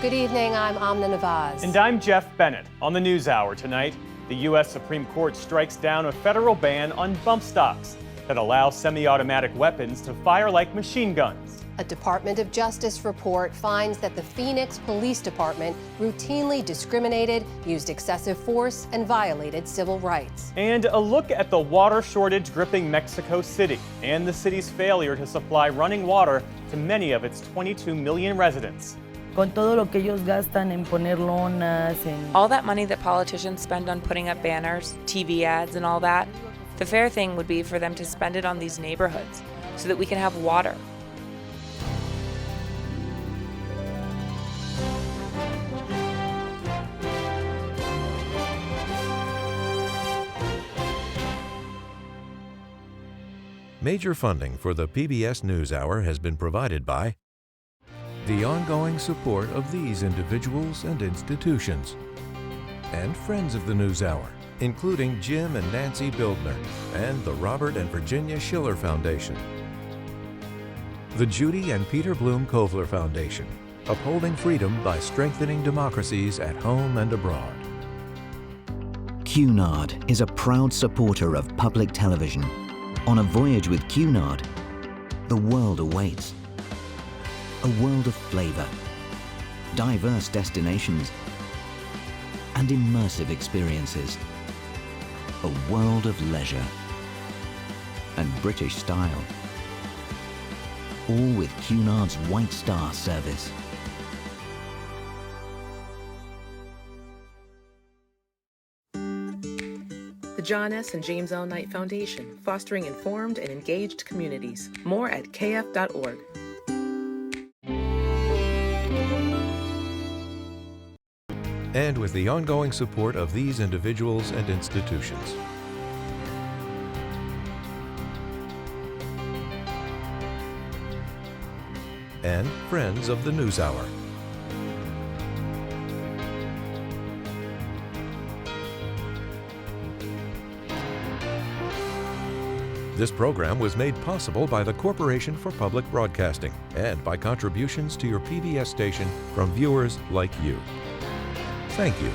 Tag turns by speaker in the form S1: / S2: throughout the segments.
S1: Good evening, I'm Amna Nawaz.
S2: And I'm Jeff Bennett. On the NewsHour tonight, the U.S. Supreme Court strikes down a federal ban on bump stocks that allow semi-automatic weapons to fire like machine guns.
S1: A Department of Justice report finds that the Phoenix Police Department routinely discriminated, used excessive force, and violated civil rights.
S2: And a look at the water shortage gripping Mexico City and the city's failure to supply running water to many of its 22 million residents.
S3: Con todo lo que ellos gastan en poner lonas,
S4: all that money that politicians spend on putting up banners, TV ads, and all that, the fair thing would be for them to spend it on these neighborhoods so that we can have water.
S5: Major funding for the PBS NewsHour has been provided by the ongoing support of these individuals and institutions, and friends of the NewsHour, including Jim and Nancy Bildner and the Robert and Virginia Schiller Foundation, the Judy and Peter Bloom Kovler Foundation, upholding freedom by strengthening democracies at home and abroad.
S6: Cunard is a proud supporter of public television. On a voyage with Cunard, the world awaits. A world of flavor, diverse destinations, and immersive experiences. A world of leisure and British style. All with Cunard's White Star service.
S7: The John S. and James L. Knight Foundation, fostering informed and engaged communities. More at kf.org.
S5: And with the ongoing support of these individuals and institutions. And friends of the NewsHour. This program was made possible by the Corporation for Public Broadcasting and by contributions to your PBS station from viewers like you. Thank you.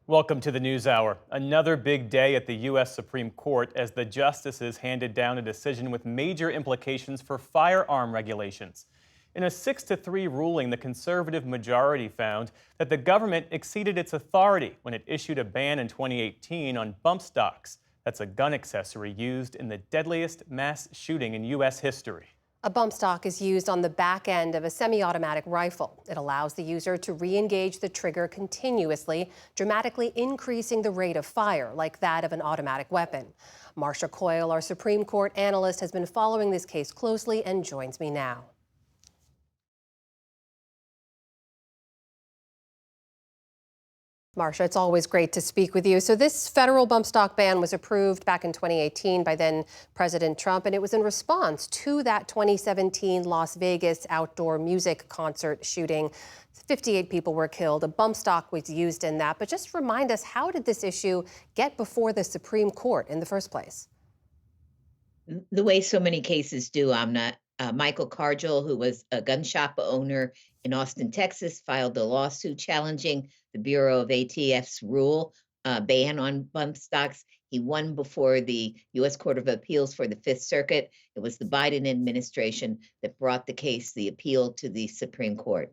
S2: Welcome to the NewsHour. Another big day at the U.S. Supreme Court as the justices handed down a decision with major implications for firearm regulations. In a 6-3 ruling, the conservative majority found that the government exceeded its authority when it issued a ban in 2018 on bump stocks. That's a gun accessory used in the deadliest mass shooting in U.S. history.
S1: A bump stock is used on the back end of a semi-automatic rifle. It allows the user to re-engage the trigger continuously, dramatically increasing the rate of fire, like that of an automatic weapon. Marsha Coyle, our Supreme Court analyst, has been following this case closely and joins me now. Marsha, it's always great to speak with you. So this federal bump stock ban was approved back in 2018 by then President Trump, and it was in response to that 2017 Las Vegas outdoor music concert shooting. 58 people were killed. A bump stock was used in that. But just remind us, how did this issue get before the Supreme Court in the first place?
S8: The way so many cases do, Amna. Michael Cargill, who was a gun shop owner in Austin, Texas, filed a lawsuit challenging the Bureau of ATF's rule ban on bump stocks. He won before the U.S. Court of Appeals for the Fifth Circuit. It was the Biden administration that brought the appeal to the Supreme Court.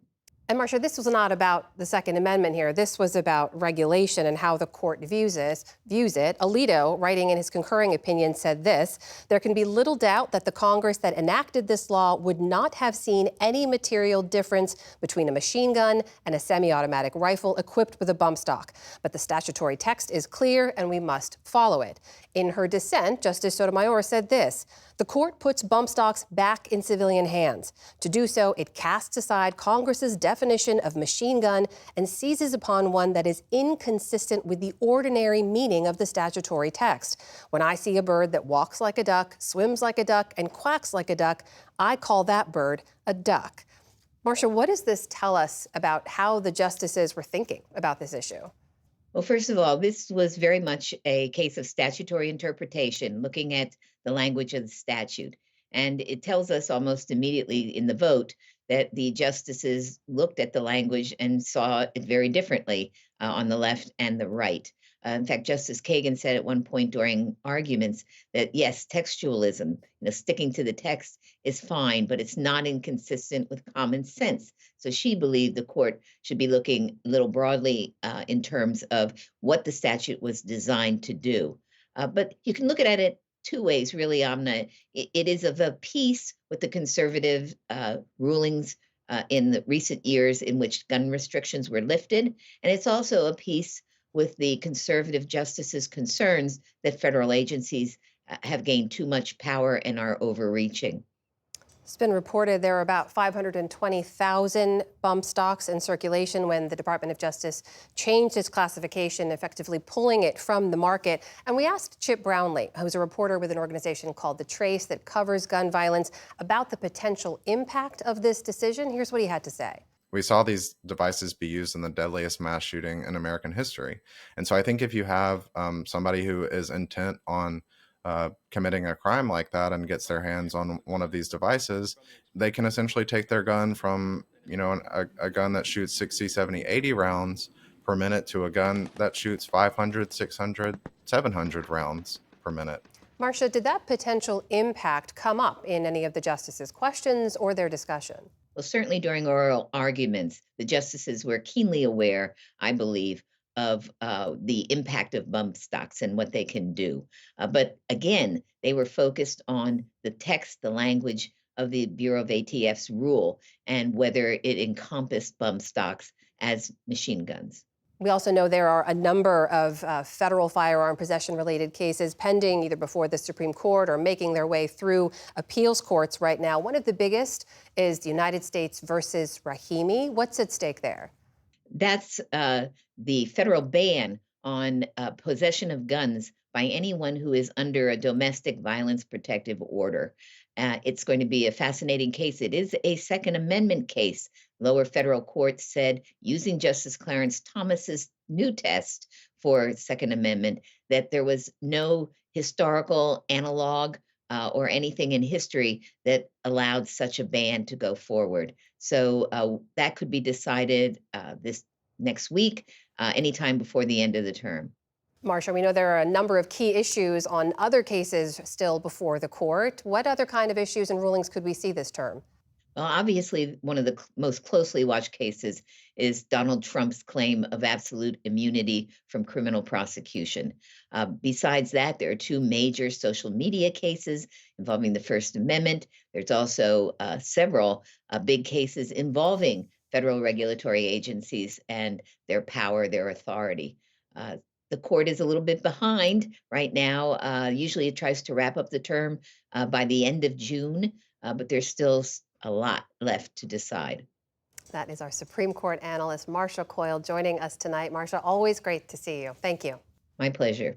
S1: And Marsha, this was not about the Second Amendment here. This was about regulation and how the court views it. Alito, writing in his concurring opinion, said this: there can be little doubt that the Congress that enacted this law would not have seen any material difference between a machine gun and a semi-automatic rifle equipped with a bump stock. But the statutory text is clear and we must follow it. In her dissent, Justice Sotomayor said this: the court puts bump stocks back in civilian hands. To do so, it casts aside Congress's definition of machine gun and seizes upon one that is inconsistent with the ordinary meaning of the statutory text. When I see a bird that walks like a duck, swims like a duck, and quacks like a duck, I call that bird a duck. Marsha, what does this tell us about how the justices were thinking about this issue?
S8: Well, first of all, this was very much a case of statutory interpretation, looking at the language of the statute. And it tells us almost immediately in the vote that the justices looked at the language and saw it very differently on the left and the right. In fact, Justice Kagan said at one point during arguments that yes, textualism, sticking to the text is fine, but it's not inconsistent with common sense. So she believed the court should be looking a little broadly in terms of what the statute was designed to do. But you can look at it two ways, really, Amna. It is of a piece with the conservative rulings in the recent years in which gun restrictions were lifted. And it's also a piece with the conservative justices' concerns that federal agencies have gained too much power and are overreaching.
S1: It's been reported there are about 520,000 bump stocks in circulation when the Department of Justice changed its classification, effectively pulling it from the market. And we asked Chip Brownlee, who's a reporter with an organization called The Trace that covers gun violence, about the potential impact of this decision. Here's what he had to say.
S9: We saw these devices be used in the deadliest mass shooting in American history. And so I think if you have somebody who is intent on committing a crime like that and gets their hands on one of these devices, they can essentially take their gun from, a gun that shoots 60, 70, 80 rounds per minute to a gun that shoots 500, 600, 700 rounds per minute.
S1: Marcia, did that potential impact come up in any of the justices' questions or their discussion?
S8: Well, certainly during oral arguments, the justices were keenly aware, I believe, of the impact of bump stocks and what they can do. But again, they were focused on the text, the language of the Bureau of ATF's rule and whether it encompassed bump stocks as machine guns.
S1: We also know there are a number of federal firearm possession-related cases pending either before the Supreme Court or making their way through appeals courts right now. One of the biggest is the United States versus Rahimi. What's at stake there?
S8: That's the federal ban on possession of guns by anyone who is under a domestic violence protective order. It's going to be a fascinating case. It is a Second Amendment case. Lower federal court said, using Justice Clarence Thomas's new test for Second Amendment, that there was no historical analog or anything in history that allowed such a ban to go forward. So that could be decided this next week, anytime before the end of the term.
S1: Marcia, we know there are a number of key issues on other cases still before the court. What other kind of issues and rulings could we see this term?
S8: Well, obviously, one of the most closely watched cases is Donald Trump's claim of absolute immunity from criminal prosecution. Besides that, there are two major social media cases involving the First Amendment. There's also several big cases involving federal regulatory agencies and their power, their authority. The court is a little bit behind right now. Usually it tries to wrap up the term by the end of June, but there's still a lot left to decide.
S1: That is our Supreme Court analyst, Marcia Coyle, joining us tonight. Marcia, always great to see you. Thank you.
S8: My pleasure.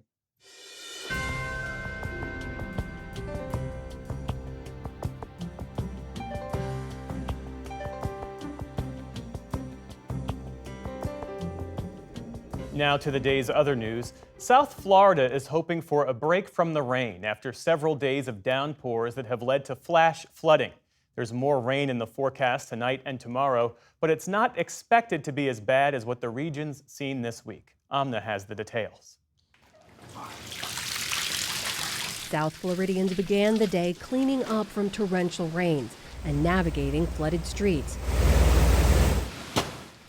S2: Now to the day's other news. South Florida is hoping for a break from the rain after several days of downpours that have led to flash flooding. There's more rain in the forecast tonight and tomorrow, but it's not expected to be as bad as what the region's seen this week. Amna has the details.
S10: South Floridians began the day cleaning up from torrential rains and navigating flooded streets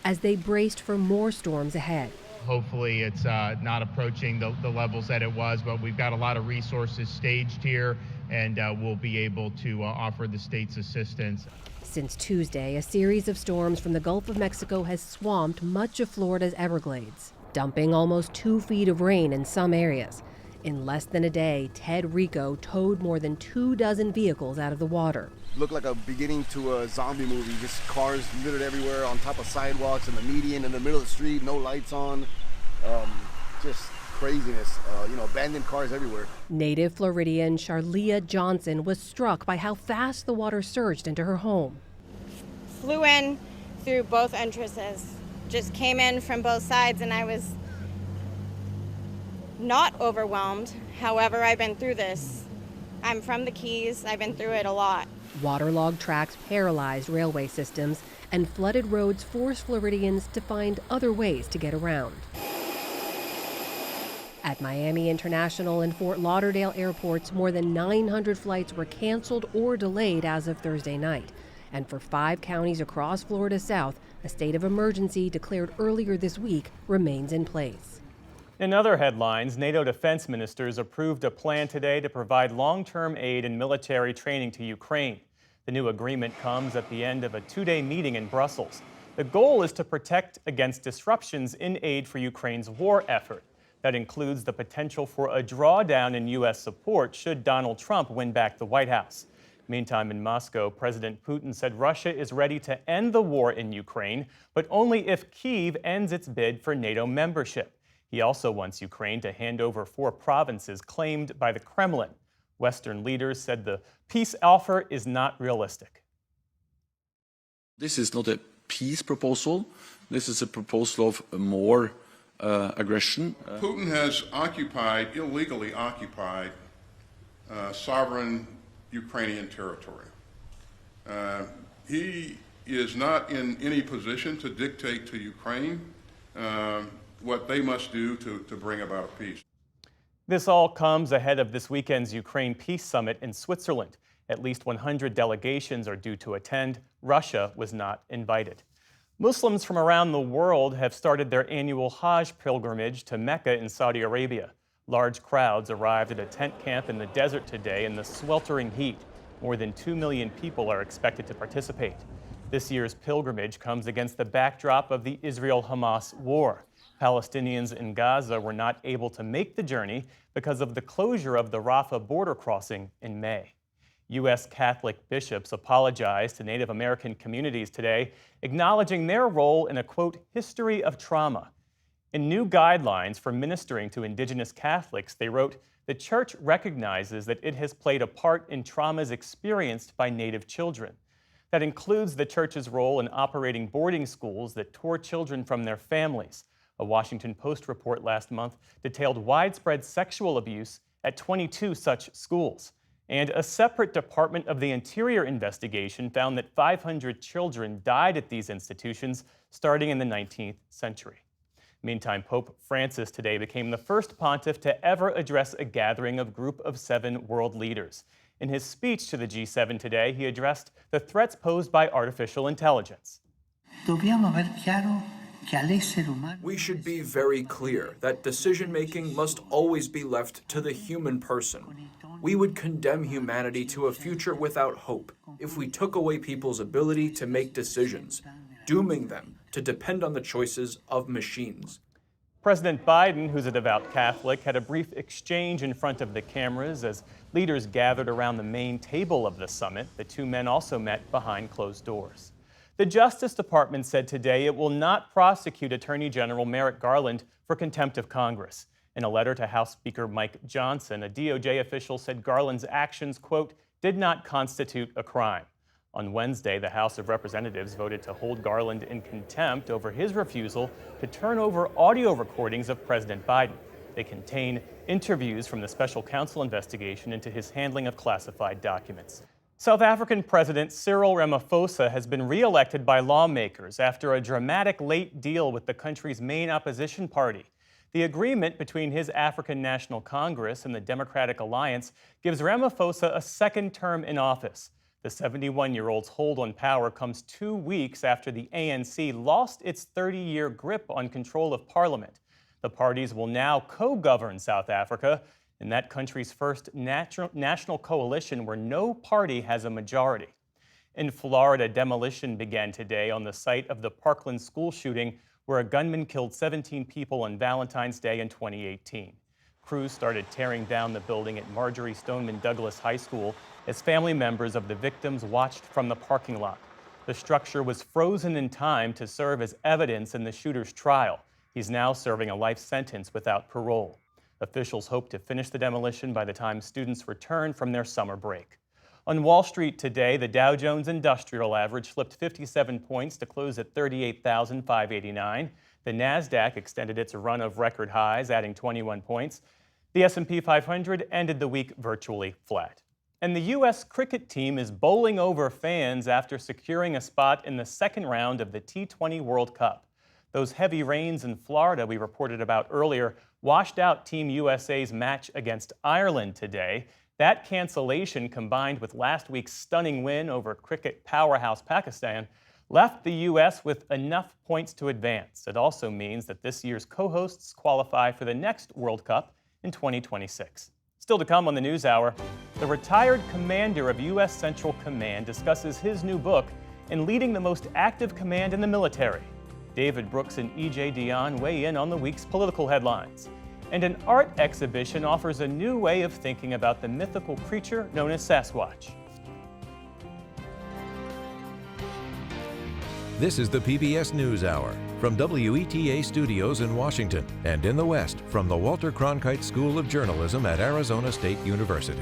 S10: as they braced for more storms ahead.
S11: Hopefully it's not approaching the levels that it was, but we've got a lot of resources staged here, and we'll be able to offer the state's assistance.
S10: Since Tuesday, a series of storms from the Gulf of Mexico has swamped much of Florida's Everglades, dumping almost 2 feet of rain in some areas. In less than a day, Ted Rico towed more than 24 vehicles out of the water.
S12: Looked like a beginning to a zombie movie, just cars littered everywhere on top of sidewalks, in the median, in the middle of the street, no lights on, just craziness, abandoned cars everywhere.
S10: Native Floridian Charlia Johnson was struck by how fast the water surged into her home.
S13: Flew in through both entrances, just came in from both sides, and I was not overwhelmed. However, I've been through this. I'm from the Keys. I've been through it a lot.
S10: Waterlogged tracks paralyzed railway systems, and flooded roads forced Floridians to find other ways to get around. At Miami International and Fort Lauderdale airports, more than 900 flights were canceled or delayed as of Thursday night. And for 5 counties across Florida South, a state of emergency declared earlier this week remains in place.
S2: In other headlines, NATO defense ministers approved a plan today to provide long-term aid and military training to Ukraine. The new agreement comes at the end of a 2-day meeting in Brussels. The goal is to protect against disruptions in aid for Ukraine's war effort. That includes the potential for a drawdown in U.S. support should Donald Trump win back the White House. Meantime, in Moscow, President Putin said Russia is ready to end the war in Ukraine, but only if Kyiv ends its bid for NATO membership. He also wants Ukraine to hand over 4 provinces claimed by the Kremlin. Western leaders said the peace offer is not realistic.
S14: This is not a peace proposal. This is a proposal of more aggression.
S15: Putin has illegally occupied sovereign Ukrainian territory. He is not in any position to dictate to Ukraine what they must do to bring about peace.
S2: This all comes ahead of this weekend's Ukraine Peace Summit in Switzerland. At least 100 delegations are due to attend. Russia was not invited. Muslims from around the world have started their annual Hajj pilgrimage to Mecca in Saudi Arabia. Large crowds arrived at a tent camp in the desert today in the sweltering heat. More than 2 million people are expected to participate. This year's pilgrimage comes against the backdrop of the Israel-Hamas war. Palestinians in Gaza were not able to make the journey because of the closure of the Rafah border crossing in May. U.S. Catholic bishops apologized to Native American communities today, acknowledging their role in a, quote, history of trauma. In new guidelines for ministering to Indigenous Catholics, they wrote, the Church recognizes that it has played a part in traumas experienced by Native children. That includes the Church's role in operating boarding schools that tore children from their families. A Washington Post report last month detailed widespread sexual abuse at 22 such schools. And a separate Department of the Interior investigation found that 500 children died at these institutions starting in the 19th century. Meantime, Pope Francis today became the first pontiff to ever address a gathering of Group of 7 world leaders. In his speech to the G7 today, he addressed the threats posed by artificial intelligence.
S16: We should be very clear that decision-making must always be left to the human person. We would condemn humanity to a future without hope if we took away people's ability to make decisions, dooming them to depend on the choices of machines.
S2: President Biden, who's a devout Catholic, had a brief exchange in front of the cameras as leaders gathered around the main table of the summit. The 2 men also met behind closed doors. The Justice Department said today it will not prosecute Attorney General Merrick Garland for contempt of Congress. In a letter to House Speaker Mike Johnson, a DOJ official said Garland's actions, quote, did not constitute a crime. On Wednesday, the House of Representatives voted to hold Garland in contempt over his refusal to turn over audio recordings of President Biden. They contain interviews from the special counsel investigation into his handling of classified documents. South African President Cyril Ramaphosa has been re-elected by lawmakers after a dramatic late deal with the country's main opposition party. The agreement between his African National Congress and the Democratic Alliance gives Ramaphosa a second term in office. The 71-year-old's hold on power comes 2 weeks after the ANC lost its 30-year grip on control of parliament. The parties will now co-govern South Africa, in that country's first national coalition where no party has a majority. In Florida, demolition began today on the site of the Parkland school shooting, where a gunman killed 17 people on Valentine's Day in 2018. Crews started tearing down the building at Marjorie Stoneman Douglas High School as family members of the victims watched from the parking lot. The structure was frozen in time to serve as evidence in the shooter's trial. He's now serving a life sentence without parole. Officials hope to finish the demolition by the time students return from their summer break. On Wall Street today, the Dow Jones Industrial Average slipped 57 points to close at 38,589. The Nasdaq extended its run of record highs, adding 21 points. The S&P 500 ended the week virtually flat. And the U.S. cricket team is bowling over fans after securing a spot in the second round of the T20 World Cup. Those heavy rains in Florida we reported about earlier washed out Team USA's match against Ireland today. That cancellation, combined with last week's stunning win over cricket powerhouse Pakistan, left the U.S. with enough points to advance. It also means that this year's co-hosts qualify for the next World Cup in 2026. Still to come on the NewsHour, the retired commander of U.S. Central Command discusses his new book in leading the most active command in the military. David Brooks and E.J. Dionne weigh in on the week's political headlines. And an art exhibition offers a new way of thinking about the mythical creature known as Sasquatch.
S5: This is the PBS NewsHour from WETA Studios in Washington and in the West from the Walter Cronkite School of Journalism at Arizona State University.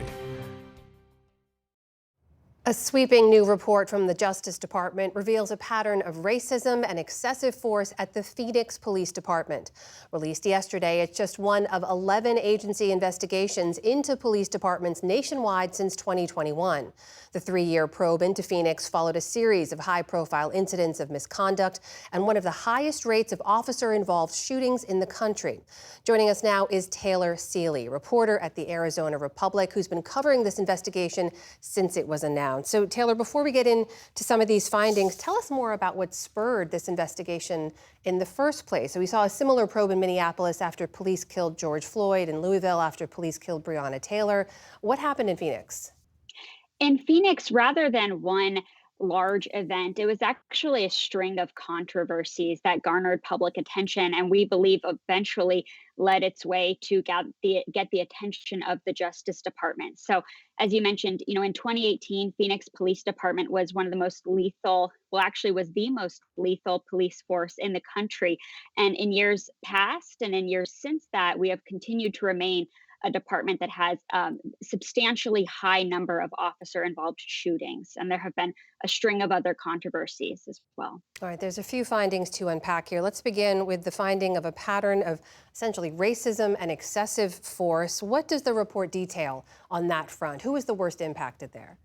S1: A sweeping new report from the Justice Department reveals a pattern of racism and excessive force at the Phoenix Police Department. Released yesterday, it's just one of 11 agency investigations into police departments nationwide since 2021. The 3-year probe into Phoenix followed a series of high-profile incidents of misconduct and one of the highest rates of officer-involved shootings in the country. Joining us now is Taylor Seeley, reporter at the Arizona Republic, who's been covering this investigation since it was announced. So, Taylor, before we get into some of these findings, tell us more about what spurred this investigation in the first place. So we saw a similar probe in Minneapolis after police killed George Floyd, in Louisville after police killed Breonna Taylor. What happened in Phoenix?
S17: In Phoenix, rather than one large event, it was actually a string of controversies that garnered public attention, and we believe eventually led its way to get the attention of the Justice Department. So, as you mentioned, in 2018, Phoenix Police Department was one of the most lethal, was the most lethal police force in the country. And in years past and in years since that, we have continued to remain a department that has substantially high number of officer-involved shootings. And there have been a string of other controversies as well.
S1: All right, there's a few findings to unpack here. Let's begin with the finding of a pattern of essentially racism and excessive force. What does the report detail on that front? Who was the worst impacted there?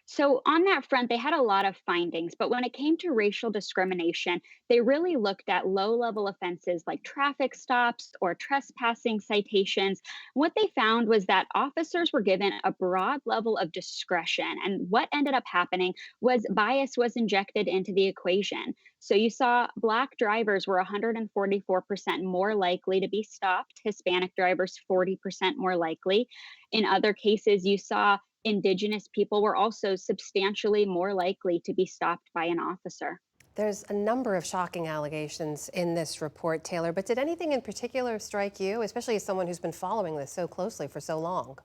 S17: So on that front, they had a lot of findings, but when it came to racial discrimination, they really looked at low-level offenses like traffic stops or trespassing citations. What they found was that officers were given a broad level of discretion, and what ended up happening was bias was injected into the equation. So you saw Black drivers were 144% more likely to be stopped, Hispanic drivers 40% more likely. In other cases, you saw Indigenous people were also substantially more likely to be stopped by an officer.
S1: There's a number of shocking allegations in this report, Taylor, but did anything in particular strike you, especially as someone who's been following this so closely for so long?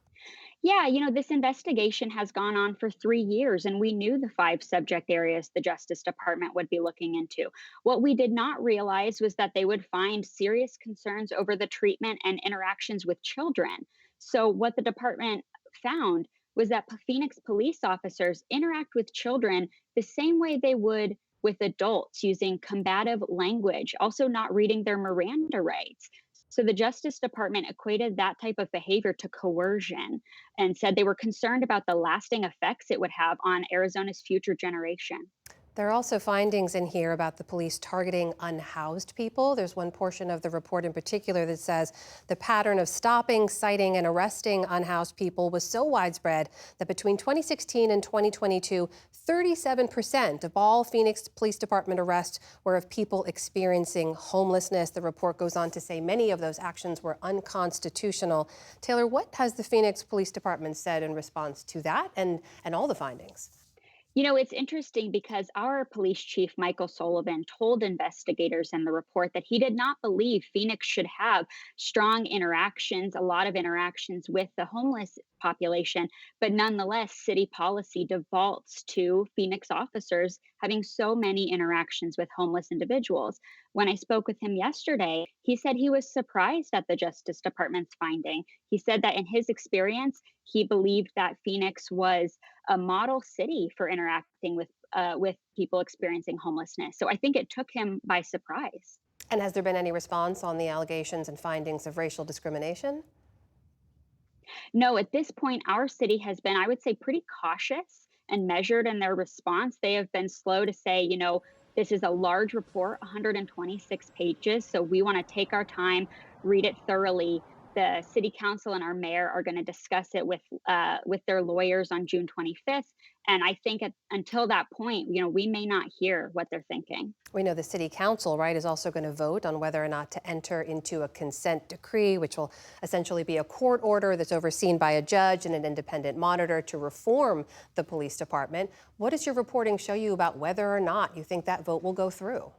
S17: Yeah, this investigation has gone on for 3 years, and we knew the 5 subject areas the Justice Department would be looking into. What we did not realize was that they would find serious concerns over the treatment and interactions with children. So what the department found was that Phoenix police officers interact with children the same way they would with adults, using combative language, also not reading their Miranda rights. So the Justice Department equated that type of behavior to coercion and said they were concerned about the lasting effects it would have on Arizona's future generation.
S1: There are also findings in here about the police targeting unhoused people. There's one portion of the report in particular that says the pattern of stopping, citing, and arresting unhoused people was so widespread that between 2016 and 2022, 37% of all Phoenix Police Department arrests were of people experiencing homelessness. The report goes on to say many of those actions were unconstitutional. Taylor, what has the Phoenix Police Department said in response to that and all the findings?
S17: It's interesting because our police chief, Michael Sullivan, told investigators in the report that he did not believe Phoenix should have strong interactions, a lot of interactions with the homeless population, but nonetheless, city policy defaults to Phoenix officers having so many interactions with homeless individuals. When I spoke with him yesterday, he said he was surprised at the Justice Department's finding. He said that in his experience, he believed that Phoenix was a model city for interacting with people experiencing homelessness. So I think it took him by surprise.
S1: And has there been any response on the allegations and findings of racial discrimination?
S17: No, at this point, our city has been, I would say, pretty cautious and measured in their response. They have been slow to say, this is a large report, 126 pages. So we want to take our time, read it thoroughly. The city council and our mayor are going to discuss it with their lawyers on June 25th. And I think until that point, we may not hear what they're thinking.
S1: We know the city council, right, is also going to vote on whether or not to enter into a consent decree, which will essentially be a court order that's overseen by a judge and an independent monitor to reform the police department. What does your reporting show you about whether or not you think that vote will go through?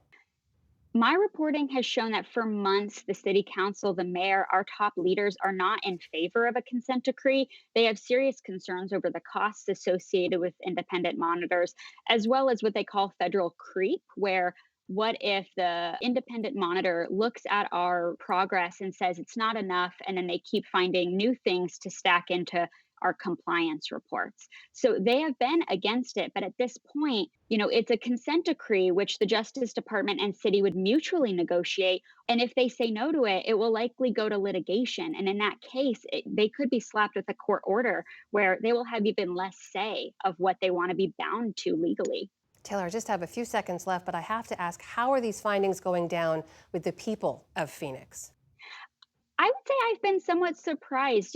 S17: My reporting has shown that for months, the city council, the mayor, our top leaders are not in favor of a consent decree. They have serious concerns over the costs associated with independent monitors, as well as what they call federal creep, where what if the independent monitor looks at our progress and says it's not enough, and then they keep finding new things to stack into our compliance reports. So they have been against it. But at this point, it's a consent decree, which the Justice Department and city would mutually negotiate. And if they say no to it, it will likely go to litigation. And in that case, they could be slapped with a court order where they will have even less say of what they want to be bound to legally.
S1: Taylor, I just have a few seconds left, but I have to ask, how are these findings going down with the people of Phoenix?
S17: I would say I've been somewhat surprised.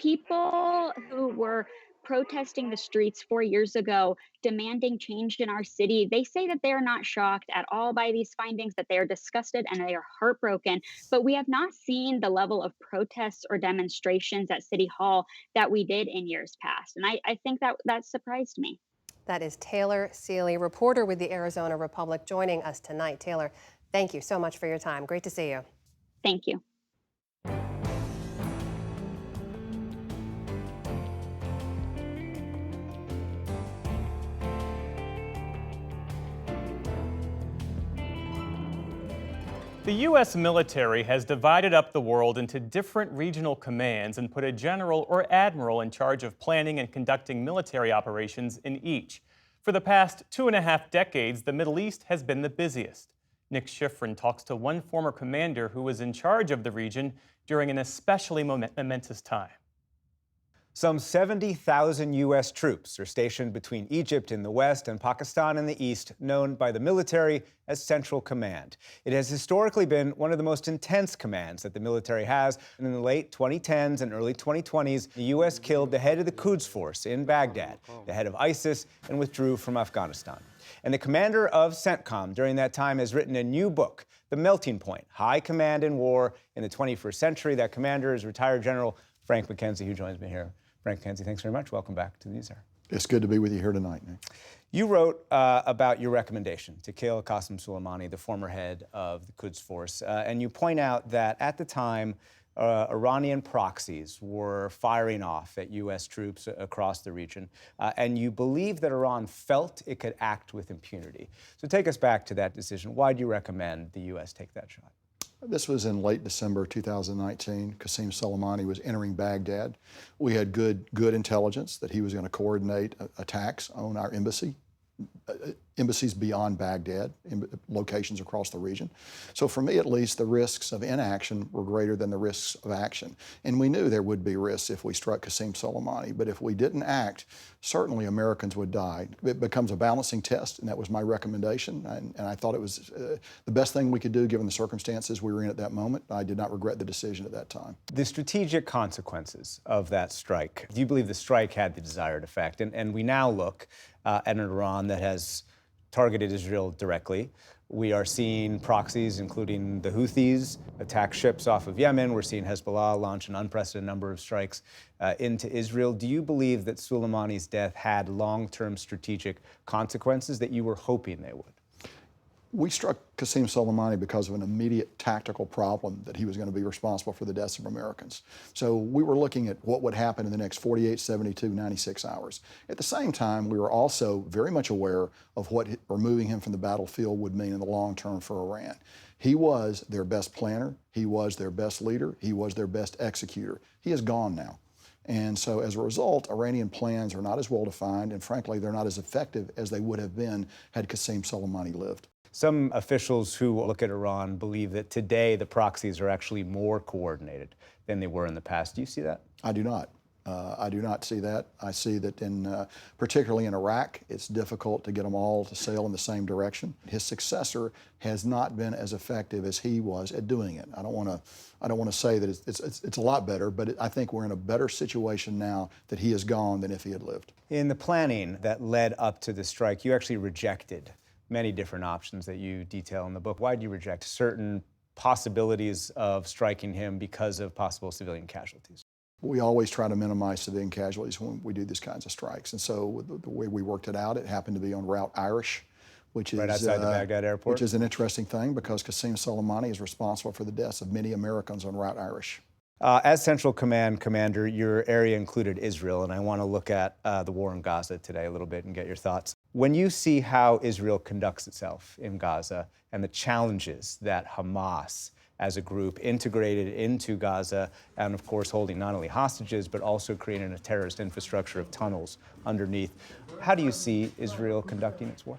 S17: People who were protesting the streets 4 years ago, demanding change in our city, they say that they are not shocked at all by these findings, that they are disgusted and they are heartbroken. But we have not seen the level of protests or demonstrations at City Hall that we did in years past. And I think that surprised me.
S1: That is Taylor Seeley, reporter with the Arizona Republic, joining us tonight. Taylor, thank you so much for your time. Great to see you.
S17: Thank you.
S2: The U.S. military has divided up the world into different regional commands and put a general or admiral in charge of planning and conducting military operations in each. For the past 2.5 decades, the Middle East has been the busiest. Nick Schifrin talks to one former commander who was in charge of the region during an especially momentous time.
S18: Some 70,000 U.S. troops are stationed between Egypt in the west and Pakistan in the east, known by the military as Central Command. It has historically been one of the most intense commands that the military has, and in the late 2010s and early 2020s, the U.S. killed the head of the Quds Force in Baghdad, the head of ISIS, and withdrew from Afghanistan. And the commander of CENTCOM during that time has written a new book, The Melting Point, High Command in War in the 21st Century. That commander is retired General Frank McKenzie, who joins me here. Frank McKenzie, thanks very much. Welcome back to the NewsHour.
S19: It's good to be with you here tonight, Nick.
S18: You wrote about your recommendation to kill Qasem Soleimani, the former head of the Quds Force, and you point out that at the time, Iranian proxies were firing off at U.S. troops across the region, and you believe that Iran felt it could act with impunity. So take us back to that decision. Why do you recommend the U.S. take that shot?
S19: This was in late December 2019. Qasem Soleimani was entering Baghdad. We had good intelligence that he was going to coordinate attacks on our embassies beyond Baghdad, locations across the region. So for me, at least, the risks of inaction were greater than the risks of action. And we knew there would be risks if we struck Qasem Soleimani, but if we didn't act, certainly Americans would die. It becomes a balancing test, and that was my recommendation. And I thought it was the best thing we could do given the circumstances we were in at that moment. I did not regret the decision at that time.
S18: The strategic consequences of that strike, do you believe the strike had the desired effect? And we now look at an Iran that has targeted Israel directly. We are seeing proxies, including the Houthis, attack ships off of Yemen. We're seeing Hezbollah launch an unprecedented number of strikes into Israel. Do you believe that Soleimani's death had long-term strategic consequences that you were hoping they would?
S19: We struck Qasem Soleimani because of an immediate tactical problem that he was going to be responsible for the deaths of Americans. So we were looking at what would happen in the next 48, 72, 96 hours. At the same time, we were also very much aware of what removing him from the battlefield would mean in the long term for Iran. He was their best planner. He was their best leader. He was their best executor. He is gone now. And so as a result, Iranian plans are not as well defined, and frankly, they're not as effective as they would have been had Qasem Soleimani lived.
S18: Some officials who look at Iran believe that today the proxies are actually more coordinated than they were in the past. Do you see that?
S19: I do not. I do not see that. I see that particularly in Iraq, it's difficult to get them all to sail in the same direction. His successor has not been as effective as he was at doing it. I don't want to say that it's a lot better, but I think we're in a better situation now that he is gone than if he had lived.
S18: In the planning that led up to the strike, you actually rejected many different options that you detail in the book. Why did you reject certain possibilities of striking him because of possible civilian casualties?
S19: We always try to minimize civilian casualties when we do these kinds of strikes. And so the way we worked it out, it happened to be on Route Irish, which is
S18: right outside the Baghdad airport.
S19: Which is an interesting thing because Qasem Soleimani is responsible for the deaths of many Americans on Route Irish.
S18: As Central Command Commander, your area included Israel, and I want to look at the war in Gaza today a little bit and get your thoughts. When you see how Israel conducts itself in Gaza and the challenges that Hamas as a group integrated into Gaza and, of course, holding not only hostages, but also creating a terrorist infrastructure of tunnels underneath, how do you see Israel conducting its war?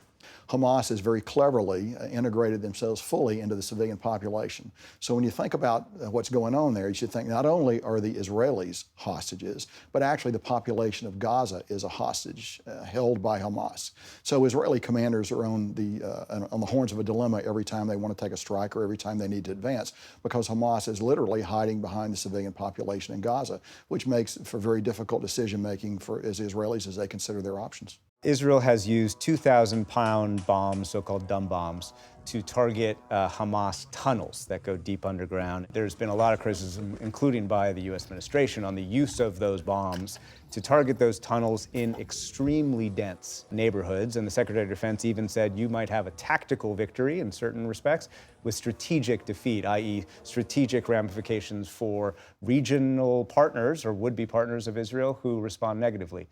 S19: Hamas has very cleverly integrated themselves fully into the civilian population. So when you think about what's going on there, you should think not only are the Israelis hostages, but actually the population of Gaza is a hostage held by Hamas. So Israeli commanders are on the horns of a dilemma every time they want to take a strike or every time they need to advance, because Hamas is literally hiding behind the civilian population in Gaza, which makes for very difficult decision-making for as Israelis as they consider their options.
S18: Israel has used 2,000-pound bombs, so-called dumb bombs, to target Hamas tunnels that go deep underground. There's been a lot of criticism, including by the U.S. administration, on the use of those bombs to target those tunnels in extremely dense neighborhoods. And the Secretary of Defense even said you might have a tactical victory in certain respects with strategic defeat, i.e. strategic ramifications for regional partners or would-be partners of Israel who respond negatively.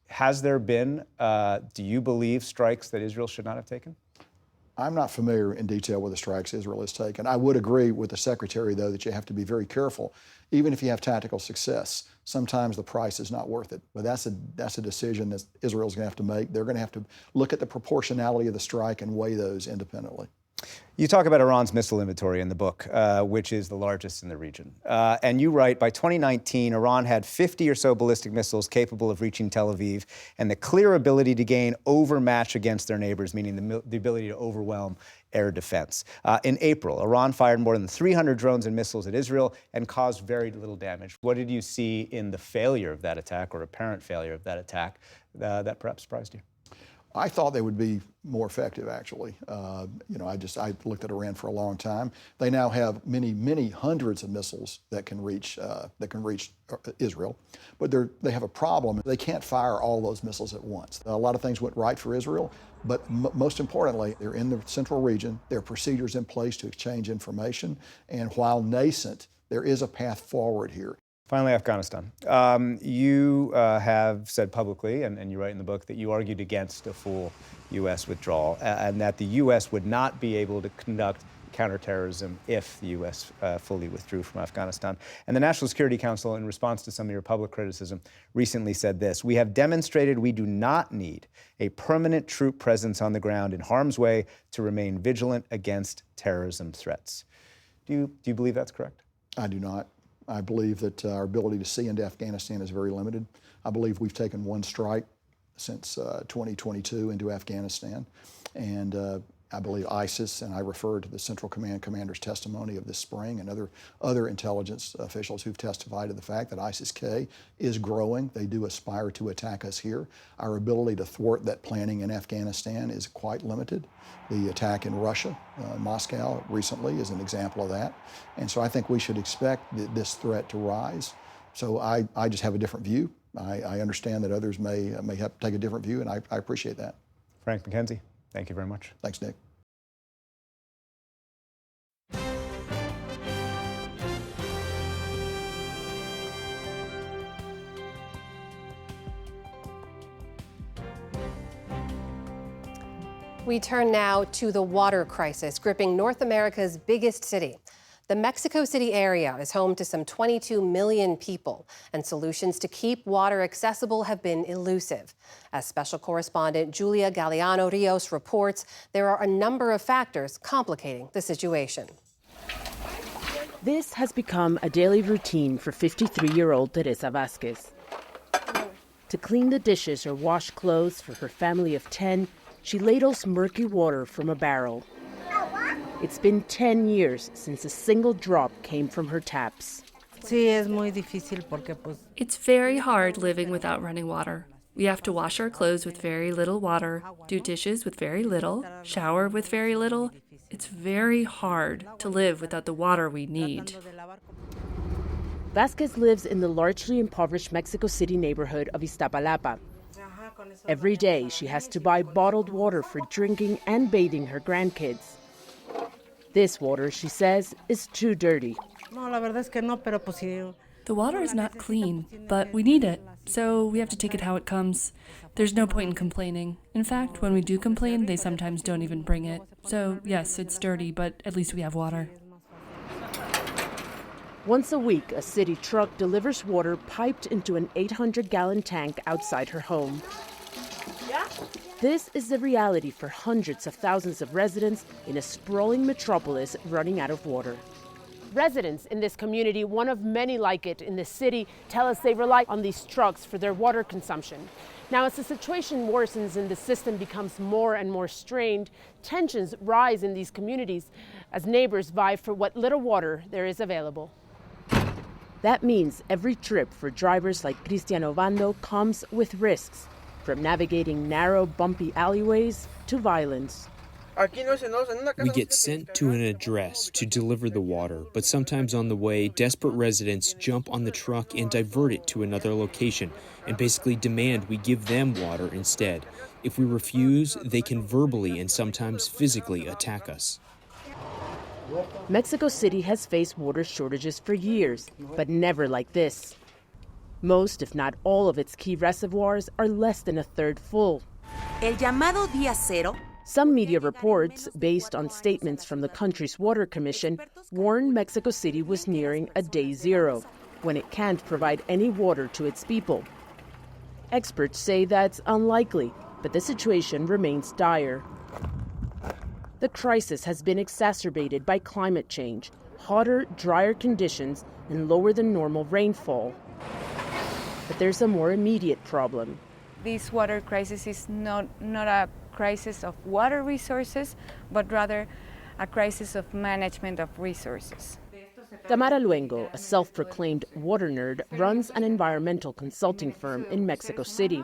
S18: Has there been, do you believe, strikes that Israel should not have taken?
S19: I'm not familiar in detail with the strikes Israel has taken. I would agree with the Secretary, though, that you have to be very careful. Even if you have tactical success, sometimes the price is not worth it. But that's a decision that Israel's going to have to make. They're going to have to look at the proportionality of the strike and weigh those independently.
S18: You talk about Iran's missile inventory in the book, which is the largest in the region. And you write, by 2019, Iran had 50 or so ballistic missiles capable of reaching Tel Aviv and the clear ability to gain overmatch against their neighbors, meaning the ability to overwhelm air defense. In April, Iran fired more than 300 drones and missiles at Israel and caused very little damage. What did you see in the failure of that attack, or apparent failure of that attack, that perhaps surprised you?
S19: I thought they would be more effective, actually. I looked at Iran for a long time. They now have many hundreds of missiles that can reach Israel, but they have a problem. They can't fire all those missiles at once. A lot of things went right for Israel, but most importantly, they're in the central region. There are procedures in place to exchange information, and while nascent, there is a path forward here.
S18: Finally, Afghanistan. You have said publicly, and you write in the book, that you argued against a full U.S. withdrawal and that the U.S. would not be able to conduct counterterrorism if the U.S. Fully withdrew from Afghanistan. And the National Security Council, in response to some of your public criticism, recently said this: "We have demonstrated we do not need a permanent troop presence on the ground in harm's way to remain vigilant against terrorism threats." Do you believe that's correct?
S19: I do not. I believe that our ability to see into Afghanistan is very limited. I believe we've taken one strike since 2022 into Afghanistan. And I believe ISIS, and I refer to the Central Command Commander's testimony of this spring and other intelligence officials who've testified to the fact that ISIS-K is growing. They do aspire to attack us here. Our ability to thwart that planning in Afghanistan is quite limited. The attack in Russia, Moscow recently, is an example of that. And so I think we should expect this threat to rise. So I just have a different view. I understand that others may have to take a different view, and I appreciate that.
S18: Frank McKenzie, thank you very much.
S19: Thanks, Nick.
S1: We turn now to the water crisis gripping North America's biggest city. The Mexico City area is home to some 22 million people, and solutions to keep water accessible have been elusive. As special correspondent Julia Galeano Rios reports, there are a number of factors complicating the situation.
S20: This has become a daily routine for 53-year-old Teresa Vasquez. To clean the dishes or wash clothes for her family of 10, she ladles murky water from a barrel. It's been 10 years since a single drop came from her taps.
S21: It's very hard living without running water. We have to wash our clothes with very little water, do dishes with very little, shower with very little. It's very hard to live without the water we need.
S20: Vasquez lives in the largely impoverished Mexico City neighborhood of Iztapalapa. Every day, she has to buy bottled water for drinking and bathing her grandkids. This water, she says, is too dirty.
S21: The water is not clean, but we need it, so we have to take it how it comes. There's no point in complaining. In fact, when we do complain, they sometimes don't even bring it. So, yes, it's dirty, but at least we have water.
S20: Once a week, a city truck delivers water piped into an 800-gallon tank outside her home. This is the reality for hundreds of thousands of residents in a sprawling metropolis running out of water. Residents in this community, one of many like it in the city, tell us they rely on these trucks for their water consumption. Now, as the situation worsens and the system becomes more and more strained, tensions rise in these communities as neighbors vie for what little water there is available. That means every trip for drivers like Cristian Ovando comes with risks, from navigating narrow, bumpy alleyways to violence.
S22: We get sent to an address to deliver the water, but sometimes on the way, desperate residents jump on the truck and divert it to another location and basically demand we give them water instead. If we refuse, they can verbally and sometimes physically attack us.
S20: Mexico City has faced water shortages for years, but never like this. Most, if not all, of its key reservoirs are less than a third full.
S23: El llamado día cero.
S20: Some media reports, based on statements from the country's water commission, warned Mexico City was nearing a day zero, when it can't provide any water to its people. Experts say that's unlikely, but the situation remains dire. The crisis has been exacerbated by climate change, hotter, drier conditions, and lower than normal rainfall. But there's a more immediate problem.
S24: This water crisis is not a crisis of water resources, but rather a crisis of management of resources.
S20: Tamara Luengo, a self-proclaimed water nerd, runs an environmental consulting firm in Mexico City.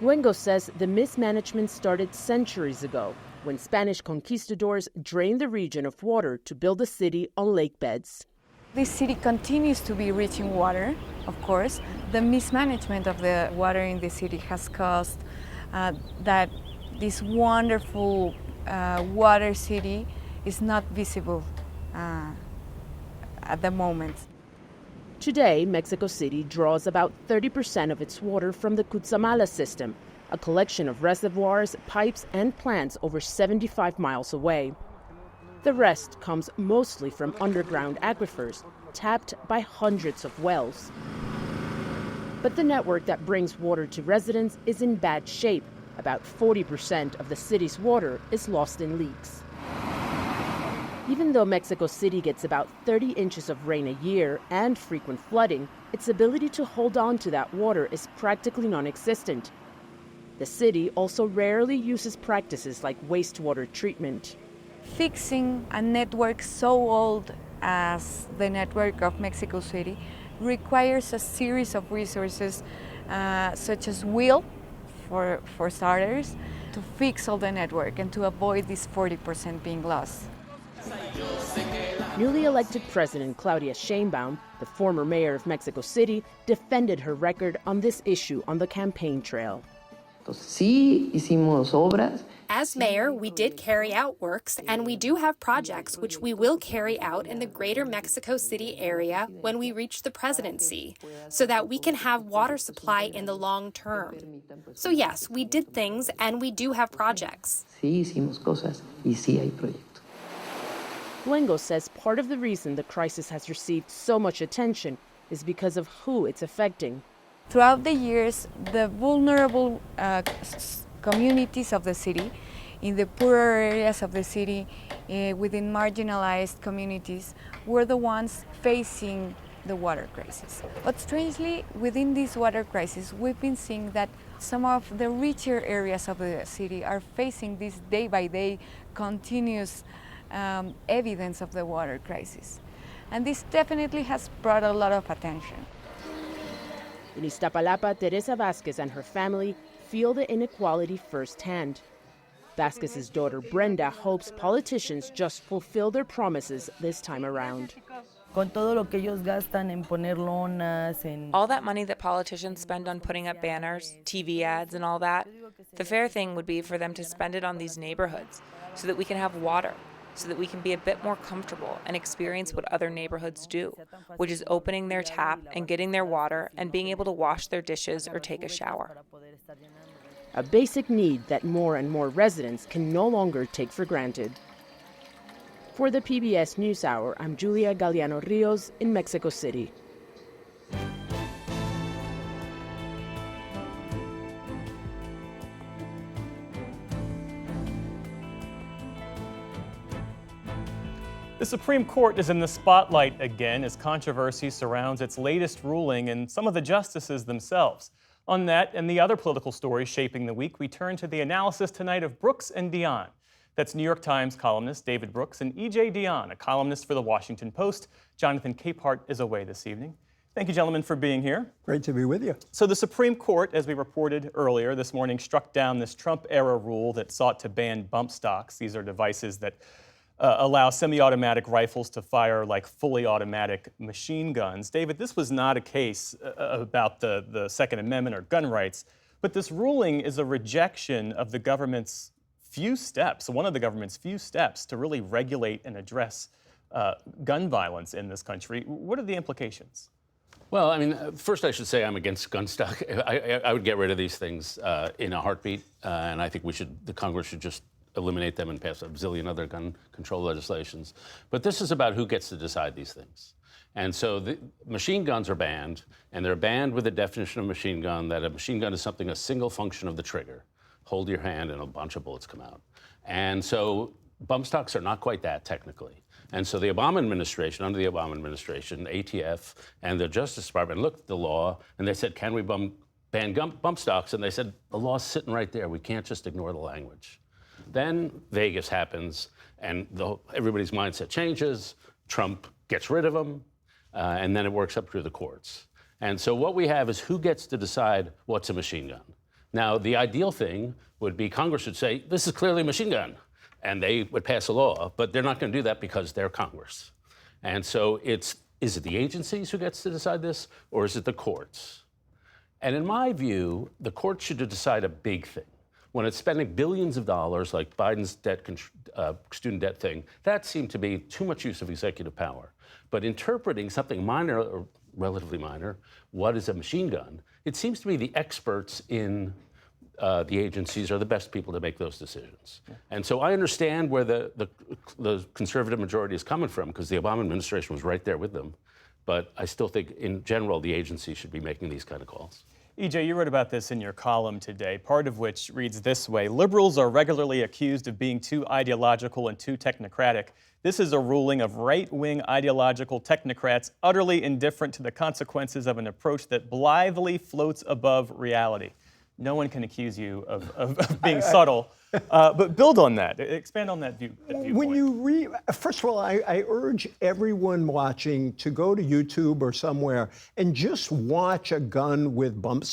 S20: Luengo says the mismanagement started centuries ago, when Spanish conquistadors drained the region of water to build a city on lake beds.
S24: This city continues to be rich in water, of course. The mismanagement of the water in the city has caused that this wonderful water city is not visible at the moment.
S20: Today, Mexico City draws about 30% of its water from the Cutzamala system, a collection of reservoirs, pipes, and plants over 75 miles away. The rest comes mostly from underground aquifers, tapped by hundreds of wells. But the network that brings water to residents is in bad shape. About 40% of the city's water is lost in leaks. Even though Mexico City gets about 30 inches of rain a year and frequent flooding, its ability to hold on to that water is practically non-existent. The city also rarely uses practices like wastewater treatment.
S24: Fixing a network so old as the network of Mexico City requires a series of resources such as will, for starters, to fix all the network and to avoid this 40% being lost.
S20: Newly elected President Claudia Sheinbaum, the former mayor of Mexico City, defended her record on this issue on the campaign trail.
S25: As mayor, we did carry out works, and we do have projects which we will carry out in the greater Mexico City area when we reach the presidency, so that we can have water supply in the long term. So yes, we did things, and we do have projects.
S20: Luengo says part of the reason the crisis has received so much attention is because of who it's affecting.
S24: Throughout the years, the vulnerable communities of the city in the poorer areas of the city, within marginalized communities, were the ones facing the water crisis. But strangely, within this water crisis, we've been seeing that some of the richer areas of the city are facing this day-by-day continuous evidence of the water crisis. And this definitely has brought a lot of attention.
S20: In Iztapalapa, Teresa Vasquez and her family feel the inequality firsthand. Vasquez's daughter Brenda hopes politicians just fulfill their promises this time around.
S3: All that money that politicians spend on putting up banners, TV ads, and all that, the fair thing would be for them to spend it on these neighborhoods so that we can have water, so that we can be a bit more comfortable and experience what other neighborhoods do, which is opening their tap and getting their water and being able to wash their dishes or take a shower.
S20: A basic need that more and more residents can no longer take for granted. For the PBS NewsHour, I'm Julia Galeano Rios in Mexico City.
S2: The Supreme Court is in the spotlight again as controversy surrounds its latest ruling and some of the justices themselves. On that and the other political stories shaping the week, we turn to the analysis tonight of Brooks and Dion. That's New York Times columnist David Brooks and E.J. Dion, a columnist for The Washington Post. Jonathan Capehart is away this evening. Thank you, gentlemen, for being here.
S4: Great to be with you.
S2: So the Supreme Court, as we reported earlier this morning, struck down this Trump-era rule that sought to ban bump stocks. These are devices that allow semi-automatic rifles to fire like fully automatic machine guns. David, this was not a case about the Second Amendment or gun rights, but this ruling is a rejection of the government's few steps, one of the government's few steps to really regulate and address gun violence in this country. What are the implications?
S6: Well, I mean, first I should say I'm against gun stock. I would get rid of these things in a heartbeat, and I think the Congress should just eliminate them and pass a zillion other gun control legislations. But this is about who gets to decide these things. And so the machine guns are banned, and they're banned with the definition of machine gun that a machine gun is something, a single function of the trigger. Hold your hand and a bunch of bullets come out. And so bump stocks are not quite that technically. And so the Obama administration, under the Obama administration, ATF and the Justice Department looked at the law and they said, can we ban bump stocks? And they said, the law's sitting right there. We can't just ignore the language. Then Vegas happens, and everybody's mindset changes. Trump gets rid of them, and then it works up through the courts. And so what we have is who gets to decide what's a machine gun. Now, the ideal thing would be Congress would say, this is clearly a machine gun, and they would pass a law, but they're not going to do that because they're Congress. And so is it the agencies who gets to decide this, or is it the courts? And in my view, the courts should decide a big thing. When it's spending billions of dollars, like Biden's student debt thing, that seemed to be too much use of executive power. But interpreting something minor, or relatively minor, what is a machine gun, it seems to me the experts in the agencies are the best people to make those decisions. And so I understand where the conservative majority is coming from, because the Obama administration was right there with them. But I still think, in general, the agency should be making these kind of calls.
S2: EJ, you wrote about this in your column today, part of which reads this way: liberals are regularly accused of being too ideological and too technocratic. This is a ruling of right-wing ideological technocrats utterly indifferent to the consequences of an approach that blithely floats above reality. No one can accuse you of being subtle, but build on that. Expand on that viewpoint.
S4: When you read, first of all, I urge everyone watching to go to YouTube or somewhere and just watch a gun with a bump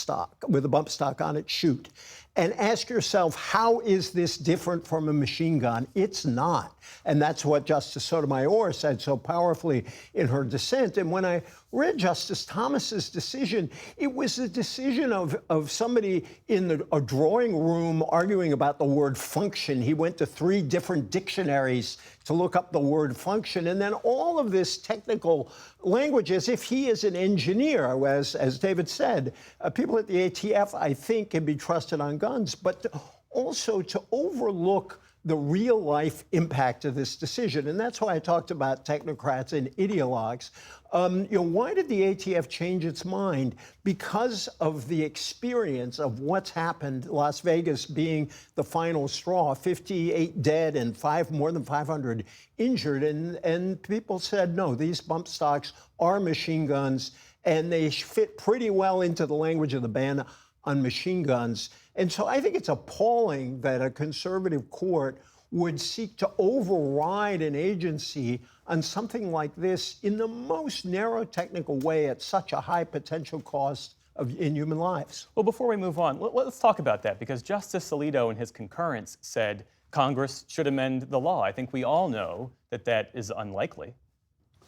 S4: stock on it shoot. And ask yourself, how is this different from a machine gun? It's not. And that's what Justice Sotomayor said so powerfully in her dissent. And when I read Justice Thomas's decision, it was a decision of somebody in a drawing room arguing about the word function. He went to 3 different dictionaries to look up the word function. And then all of this technical language, as if he is an engineer, as David said. People at the ATF, I think, can be trusted on guns, but also to overlook the real life impact of this decision. And that's why I talked about technocrats and ideologues. Why did the ATF change its mind? Because of the experience of what's happened, Las Vegas being the final straw, 58 dead and more than 500 injured. And people said, no, these bump stocks are machine guns, and they fit pretty well into the language of the ban on machine guns. And so I think it's appalling that a conservative court would seek to override an agency on something like this in the most narrow technical way at such a high potential cost in human lives.
S2: Well, before we move on, let's talk about that, because Justice Alito in his concurrence said Congress should amend the law. I think we all know that that is unlikely.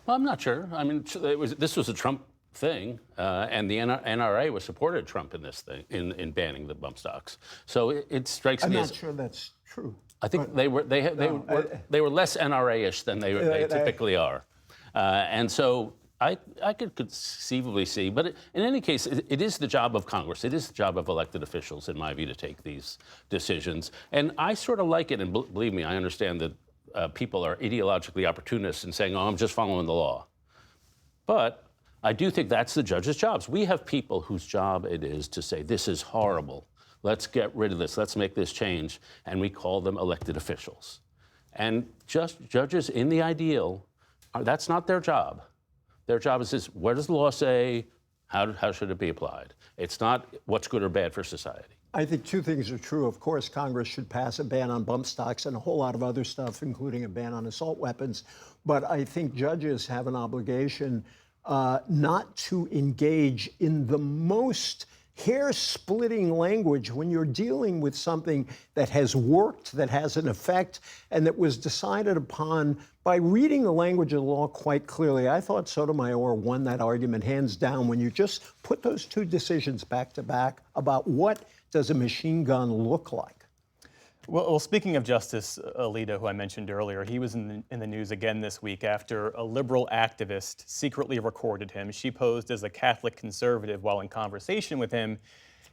S6: Well, I'm not sure. I mean, this was a Trump thing, and the NRA was supported Trump in this thing, in banning the bump stocks. So it strikes me as...
S4: I'm not sure that's true.
S6: I think they were less NRA-ish than they typically are, and so I could conceivably see. But in any case, it is the job of Congress. It is the job of elected officials, in my view, to take these decisions. And I sort of like it. And believe me, I understand that people are ideologically opportunists and saying, "Oh, I'm just following the law," but I do think that's the judge's jobs. We have people whose job it is to say, this is horrible. Let's get rid of this. Let's make this change. And we call them elected officials. And just judges in the ideal, that's not their job. Their job is this, what does the law say? How should it be applied? It's not what's good or bad for society.
S4: I think two things are true. Of course, Congress should pass a ban on bump stocks and a whole lot of other stuff, including a ban on assault weapons. But I think judges have an obligation not to engage in the most hair-splitting language when you're dealing with something that has worked, that has an effect, and that was decided upon by reading the language of the law quite clearly. I thought Sotomayor won that argument hands down when you just put those two decisions back to back about what does a machine gun look like.
S2: Well, speaking of Justice Alito, who I mentioned earlier, he was in the news again this week after a liberal activist secretly recorded him. She posed as a Catholic conservative while in conversation with him,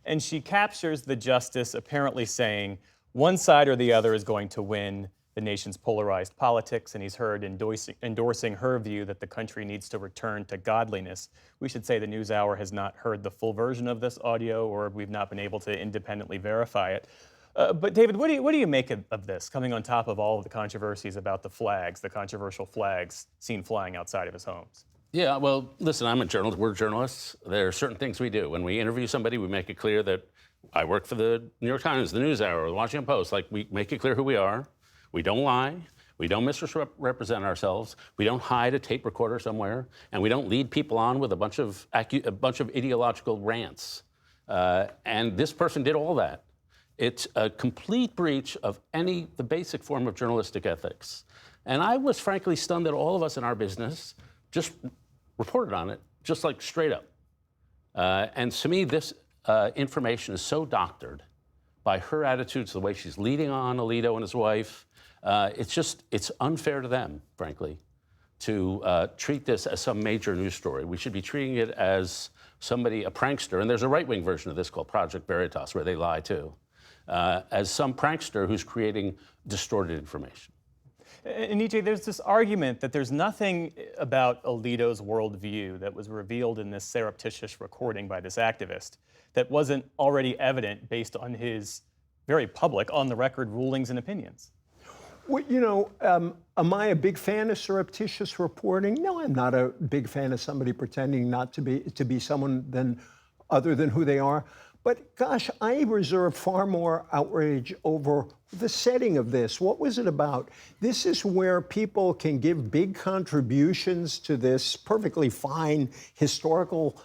S2: and she captures the justice apparently saying one side or the other is going to win the nation's polarized politics, and he's heard endorsing her view that the country needs to return to godliness. We should say the NewsHour has not heard the full version of this audio, or we've not been able to independently verify it. But David, what do you make of this, coming on top of all of the controversies about the flags, the controversial flags seen flying outside of his homes?
S6: Yeah, well, listen, I'm a journalist. We're journalists. There are certain things we do. When we interview somebody, we make it clear that I work for the New York Times, the NewsHour, the Washington Post. Like, we make it clear who we are. We don't lie. We don't misrepresent ourselves. We don't hide a tape recorder somewhere, and we don't lead people on with a bunch of ideological rants. And this person did all that. It's a complete breach of the basic form of journalistic ethics. And I was frankly stunned that all of us in our business just reported on it, just like straight up. And to me, this information is so doctored by her attitudes, the way she's leading on Alito and his wife. It's unfair to them, frankly, to treat this as some major news story. We should be treating it as a prankster, and there's a right-wing version of this called Project Veritas, where they lie too. As some prankster who's creating distorted information.
S2: And EJ, there's this argument that there's nothing about Alito's worldview that was revealed in this surreptitious recording by this activist that wasn't already evident based on his very public, on-the-record rulings and opinions.
S4: Well, am I a big fan of surreptitious reporting? No, I'm not a big fan of somebody pretending not to be someone other than who they are. But gosh, I reserve far more outrage over the setting of this. What was it about? This is where people can give big contributions to this perfectly fine historical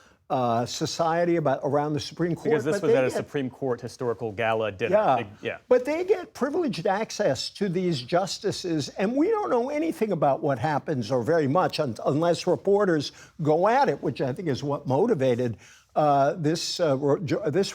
S4: society around the Supreme Court.
S2: Because this was at a Supreme Court historical gala dinner.
S4: Yeah. But they get privileged access to these justices, and we don't know anything about what happens, or very much, unless reporters go at it, which I think is what motivated this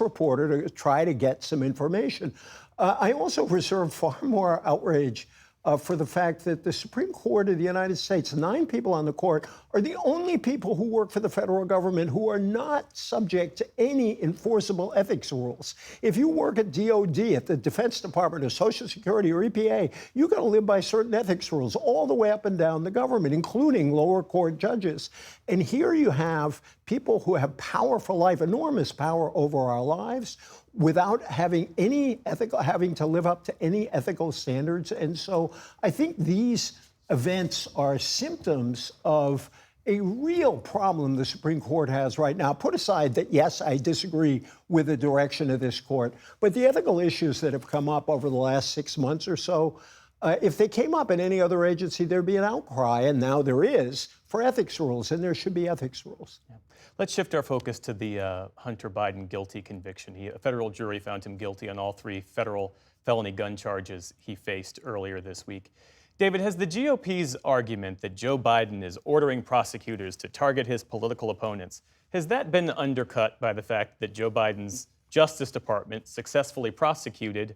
S4: reporter to try to get some information. I also reserve far more outrage for the fact that the Supreme Court of the United States, 9 people on the court, are the only people who work for the federal government who are not subject to any enforceable ethics rules. If you work at DOD, at the Defense Department, or Social Security, or EPA, you've got to live by certain ethics rules all the way up and down the government, including lower court judges. And here you have people who have power for life, enormous power over our lives, without having to live up to any ethical standards. And so I think these events are symptoms of a real problem the Supreme Court has right now. Put aside that, yes, I disagree with the direction of this court, but the ethical issues that have come up over the last 6 months or so, if they came up in any other agency, there'd be an outcry, and now there is, for ethics rules, and there should be ethics rules.
S2: Yeah. Let's shift our focus to the Hunter Biden guilty conviction. A federal jury found him guilty on all 3 federal felony gun charges he faced earlier this week. David, has the GOP's argument that Joe Biden is ordering prosecutors to target his political opponents, has that been undercut by the fact that Joe Biden's Justice Department successfully prosecuted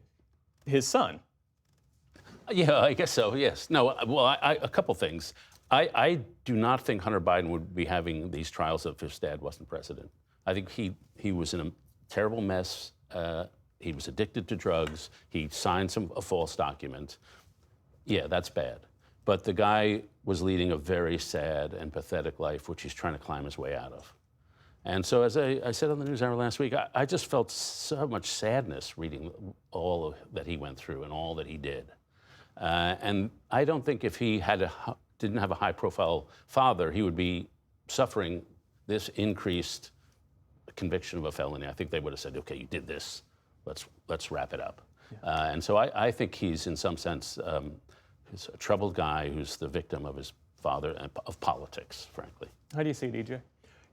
S2: his son?
S6: Yeah, I guess so, yes. No, well, a couple things. I do not think Hunter Biden would be having these trials if his dad wasn't president. I think he was in a terrible mess. He was addicted to drugs. He signed a false document. Yeah, that's bad. But the guy was leading a very sad and pathetic life, which he's trying to climb his way out of. And so, as I said on the NewsHour last week, I just felt so much sadness reading all that he went through and all that he did. And I don't think if he didn't have a high-profile father, he would be suffering this increased conviction of a felony. I think they would have said, okay, you did this, let's wrap it up. Yeah. And so I think he's, in some sense, he's a troubled guy who's the victim of his father and of politics, frankly.
S2: How do you see it, EJ?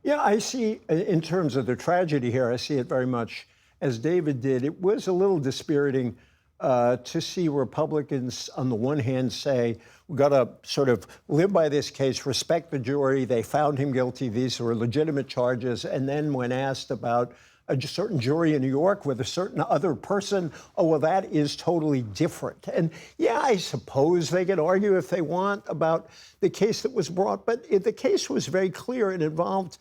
S4: Yeah, I see, in terms of the tragedy here, I see it very much as David did. It was a little dispiriting to see Republicans, on the one hand, say, we've got to sort of live by this case, respect the jury, they found him guilty, these are legitimate charges, and then when asked about a certain jury in New York with a certain other person, oh, well, that is totally different. And yeah, I suppose they can argue if they want about the case that was brought, but the case was very clear. It involved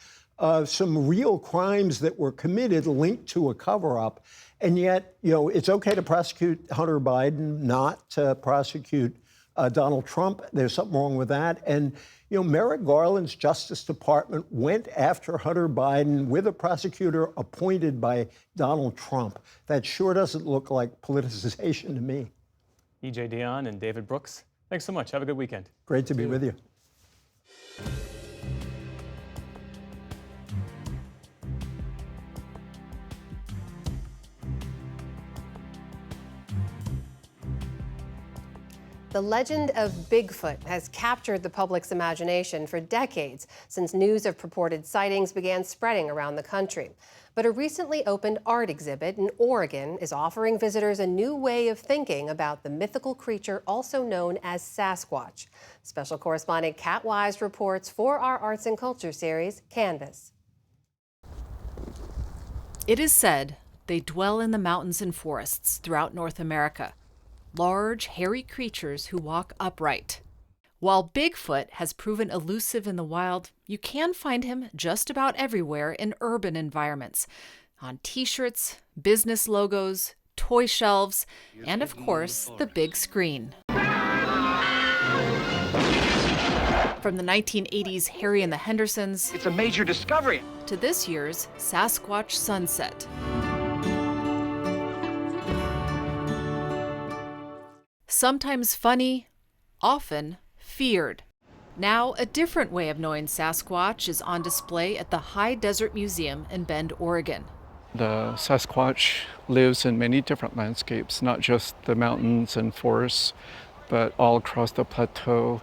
S4: some real crimes that were committed linked to a cover-up. And yet, it's okay to prosecute Hunter Biden, not to prosecute Donald Trump. There's something wrong with that. And, Merrick Garland's Justice Department went after Hunter Biden with a prosecutor appointed by Donald Trump. That sure doesn't look like politicization to me.
S2: EJ Dionne and David Brooks, thanks so much. Have a good weekend.
S4: Great to be with you.
S1: The legend of Bigfoot has captured the public's imagination for decades since news of purported sightings began spreading around the country. But a recently opened art exhibit in Oregon is offering visitors a new way of thinking about the mythical creature also known as Sasquatch. Special correspondent Kat Wise reports for our Arts and Culture series, Canvas.
S7: It is said they dwell in the mountains and forests throughout North America. Large, hairy creatures who walk upright. While Bigfoot has proven elusive in the wild, you can find him just about everywhere in urban environments. On t-shirts, business logos, toy shelves, and of course, the big screen. From the 1980s Harry and the Hendersons,
S8: it's a major discovery,
S7: to this year's Sasquatch Sunset. Sometimes funny, often feared. Now, a different way of knowing Sasquatch is on display at the High Desert Museum in Bend, Oregon.
S9: The Sasquatch lives in many different landscapes, not just the mountains and forests, but all across the plateau.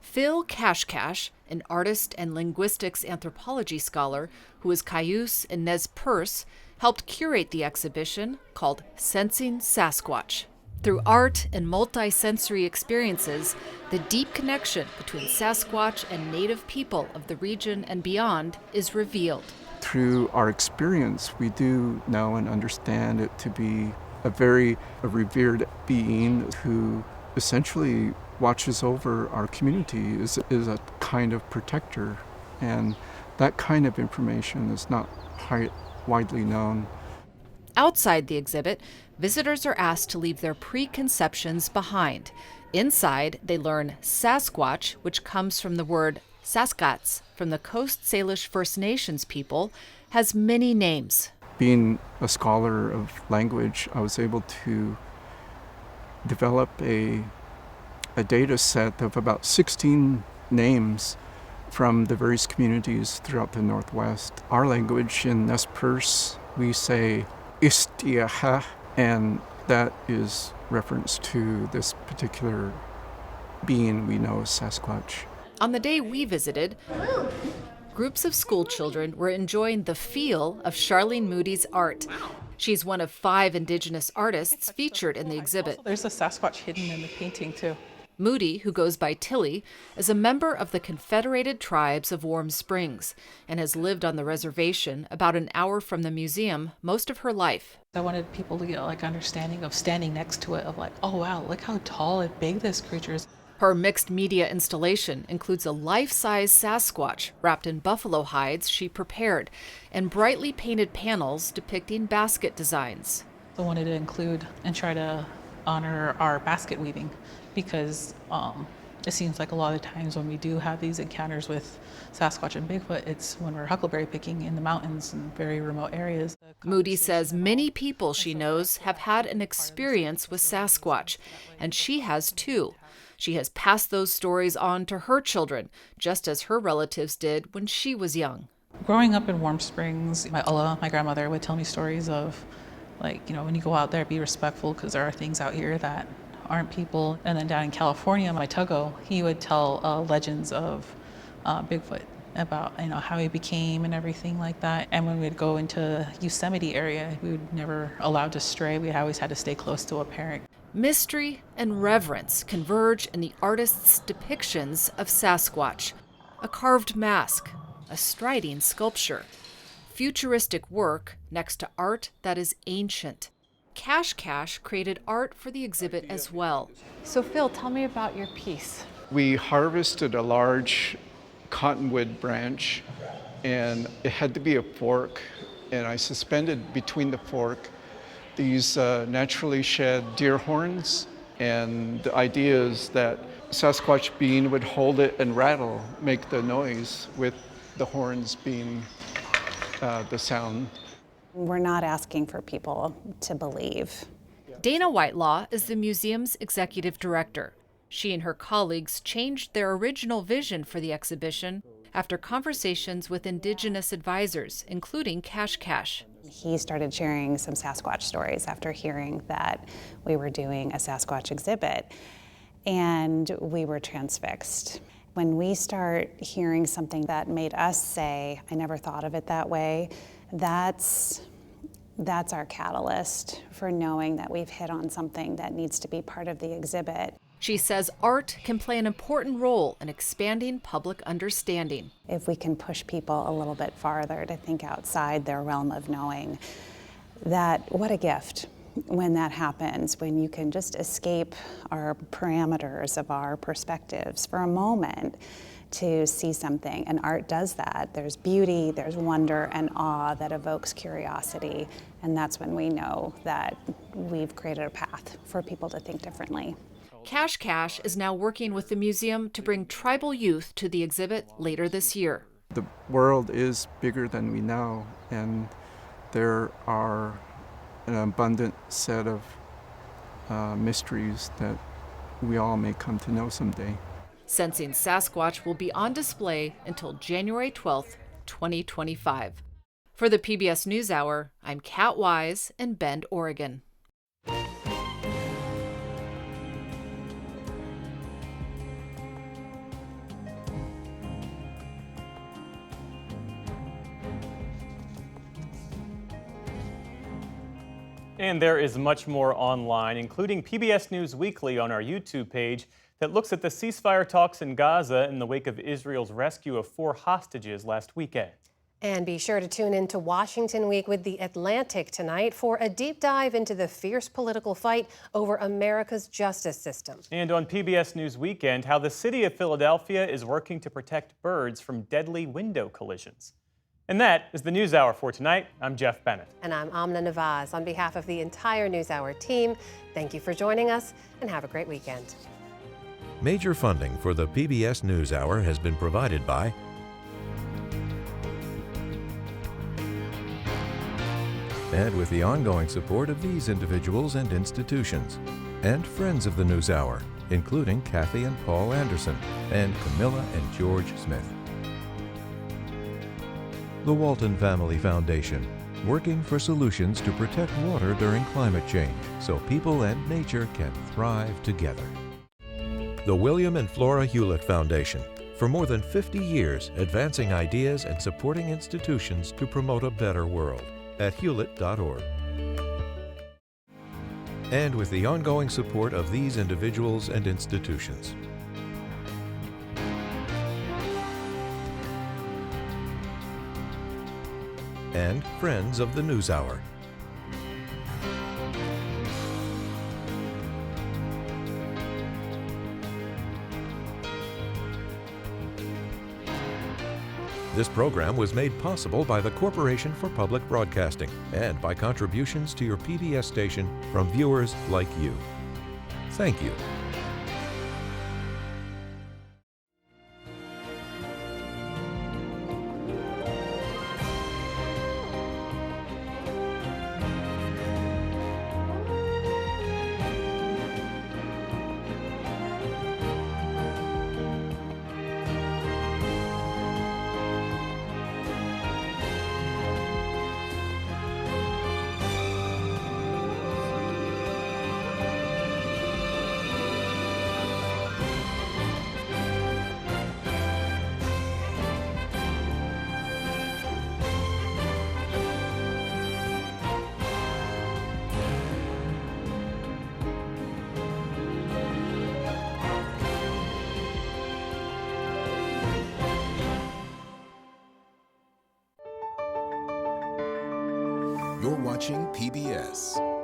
S7: Phil Kashkash, an artist and linguistics anthropology scholar who is Cayuse and Nez Perce, helped curate the exhibition called Sensing Sasquatch. Through art and multi-sensory experiences, the deep connection between Sasquatch and native people of the region and beyond is revealed.
S9: Through our experience, we do know and understand it to be a very revered being who essentially watches over our community, is a kind of protector. And that kind of information is not widely known.
S7: Outside the exhibit, visitors are asked to leave their preconceptions behind. Inside, they learn Sasquatch, which comes from the word Saskats, from the Coast Salish First Nations people, has many names.
S9: Being a scholar of language, I was able to develop a data set of about 16 names from the various communities throughout the Northwest. Our language in Nez Perce, we say Istiaha, and that is reference to this particular being we know as Sasquatch.
S7: On the day we visited, groups of school children were enjoying the feel of Charlene Moody's art. She's one of 5 Indigenous artists featured in the exhibit.
S8: There's a Sasquatch hidden in the painting, too.
S7: Moody, who goes by Tilly, is a member of the Confederated Tribes of Warm Springs and has lived on the reservation about an hour from the museum most of her life.
S8: I wanted people to get understanding of standing next to it, of oh wow, look how tall and big this creature is.
S7: Her mixed media installation includes a life-size Sasquatch wrapped in buffalo hides she prepared and brightly painted panels depicting basket designs.
S8: I wanted to include and try to honor our basket weaving, because it seems like a lot of times when we do have these encounters with Sasquatch and Bigfoot, it's when we're huckleberry picking in the mountains and very remote areas.
S7: Moody says many people she knows have had an experience with Sasquatch, and she has too. She has passed those stories on to her children, just as her relatives did when she was young.
S8: Growing up in Warm Springs, my grandmother, would tell me stories of, when you go out there, be respectful, because there are things out here that aren't people. And then down in California, my Tuggo, he would tell legends of Bigfoot, about how he became and everything like that. And when we'd go into Yosemite area, we were never allowed to stray. We always had to stay close to a parent.
S7: Mystery and reverence converge in the artist's depictions of Sasquatch. A carved mask, a striding sculpture, futuristic work next to art that is ancient. Cash Cash created art for the exhibit as well.
S10: So Phil, tell me about your piece.
S9: We harvested a large cottonwood branch, and it had to be a fork, and I suspended between the fork these naturally shed deer horns, and the idea is that Sasquatch being would hold it and rattle, make the noise, with the horns being the sound.
S11: We're not asking for people to believe.
S7: Dana Whitelaw is the museum's executive director. She and her colleagues changed their original vision for the exhibition after conversations with Indigenous advisors, including Cash Cash.
S11: He started sharing some Sasquatch stories after hearing that we were doing a Sasquatch exhibit, and we were transfixed. When we start hearing something that made us say, I never thought of it that way, that's our catalyst for knowing that we've hit on something that needs to be part of the exhibit.
S7: She says art can play an important role in expanding public understanding.
S11: If we can push people a little bit farther to think outside their realm of knowing, what a gift when that happens, when you can just escape our parameters of our perspectives for a moment to see something. And art does that. There's beauty, there's wonder and awe that evokes curiosity. And that's when we know that we've created a path for people to think differently.
S7: Cash Cash is now working with the museum to bring tribal youth to the exhibit later this year.
S9: The world is bigger than we know, and there are an abundant set of mysteries that we all may come to know someday.
S7: Sensing Sasquatch will be on display until January 12th, 2025. For the PBS NewsHour, I'm Kat Wise in Bend, Oregon.
S2: And there is much more online, including PBS News Weekly on our YouTube page that looks at the ceasefire talks in Gaza in the wake of Israel's rescue of 4 hostages last weekend.
S1: And be sure to tune in to Washington Week with The Atlantic tonight for a deep dive into the fierce political fight over America's justice system.
S2: And on PBS News Weekend, how the city of Philadelphia is working to protect birds from deadly window collisions. And that is the NewsHour for tonight. I'm Jeff Bennett.
S1: And I'm Amna Nawaz. On behalf of the entire NewsHour team, thank you for joining us and have a great weekend.
S5: Major funding for the PBS NewsHour has been provided by and with the ongoing support of these individuals and institutions, and friends of the NewsHour, including Kathy and Paul Anderson, and Camilla and George Smith. The Walton Family Foundation, working for solutions to protect water during climate change so people and nature can thrive together. The William and Flora Hewlett Foundation, for more than 50 years advancing ideas and supporting institutions to promote a better world, at hewlett.org. And with the ongoing support of these individuals and institutions. And friends of the NewsHour. This program was made possible by the Corporation for Public Broadcasting and by contributions to your PBS station from viewers like you. Thank you.
S12: You're watching PBS.